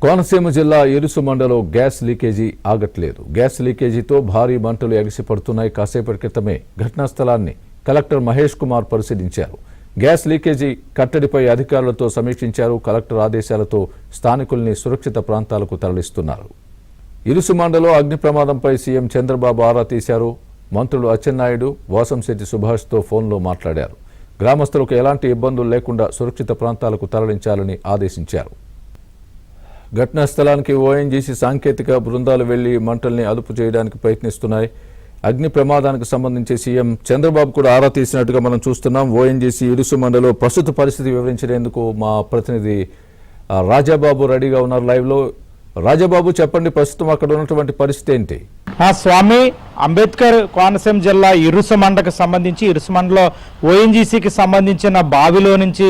కోనసీమ జిల్లా ఇరుసుమండలో gas leakage ఆగట్లేదు. Gas లీకేజీతో భారీ మంటలు ఎగసిపడుతున్నాయి. కాసేపటి క్రితమే ఘటనా స్థలాన్ని కలెక్టర్ మహేష్ కుమార్ పరిశీలించారు. గ్యాస్ లీకేజీ కట్టడిపై అధికారులతో సమీక్షించారు. కలెక్టర్ ఆదేశాలతో స్థానికుల్ని సురక్షిత ప్రాంతాలకు తరలిస్తున్నారు. ఇరుసుమండలో అగ్ని ప్రమాదంపై సీఎం చంద్రబాబు ఆరా తీశారు. మంత్రులు అచ్చెన్నాయుడు, వాసంశెట్టి సుభాష్తో ఫోన్లో మాట్లాడారు. గ్రామస్తులకు ఎలాంటి ఇబ్బందులు లేకుండా సురక్షిత ప్రాంతాలకు తరలించాలని ఆదేశించారు. ఘటనా స్థలానికి ఓఎన్జీసీ సాంకేతిక బృందాలు వెళ్లి మంటల్ని అదుపు చేయడానికి ప్రయత్నిస్తున్నాయి. అగ్ని ప్రమాదానికి సంబంధించి సీఎం చంద్రబాబు కూడా ఆరా తీసినట్టుగా మనం చూస్తున్నాం. ఓఎన్జీసీ ఇరుసుమండలో ప్రస్తుత పరిస్థితి వివరించేందుకు మా ప్రతినిధి రాజాబాబు రెడీగా ఉన్నారు లైవ్లో. రాజాబాబు, చెప్పండి, ప్రస్తుతం అక్కడ ఉన్నటువంటి పరిస్థితి ఏంటి? స్వామి, అంబేద్కర్ కోనసీమ జిల్లా ఇరుసుమండకు సంబంధించి ఇరుసుమండలో ఓఎన్జీసీకి సంబంధించిన బావిలో నుంచి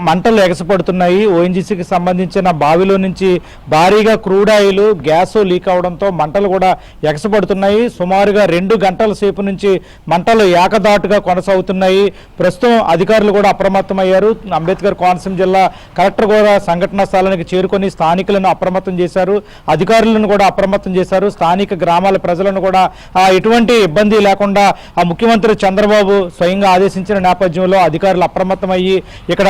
మంటలు ఎగసిపడుతున్నాయి. ఓఎన్జీసీకి సంబంధించిన బావిలో నుంచి భారీగా క్రూడ్ ఆయిల్, గ్యాస్ లీక్ అవడంతో మంటలు కూడా ఎగసిపడుతున్నాయి. సుమారుగా 2 గంటల సేపు నుంచి మంటలు ఏకదాటుగా కొనసాగుతున్నాయి. ప్రస్తుతం అధికారులు కూడా అప్రమత్తమయ్యారు. అంబేద్కర్ కోనసీమ జిల్లా కలెక్టర్ కూడా సంఘటనా స్థలానికి చేరుకొని స్థానికులను అప్రమత్తం చేశారు. అధికారులను కూడా అప్రమత్తం చేశారు. స్థానిక గ్రామాల ప్రజలను కూడా ఎటువంటి ఇబ్బంది లేకుండా ముఖ్యమంత్రి చంద్రబాబు స్వయంగా ఆదేశించిన నేపథ్యంలో అధికారులు అప్రమత్తమయ్యి ఇక్కడ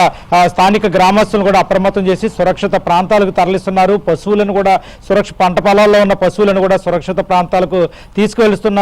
స్థానిక గ్రామస్తులను కూడా అప్రమత్తం చేసి సురక్షిత ప్రాంతాలకు తరలిస్తున్నారు. పశువులను కూడా పంట పొలాల్లో ఉన్న పశువులను కూడా సురక్షిత ప్రాంతాలకు తీసుకువెళ్తున్నారు.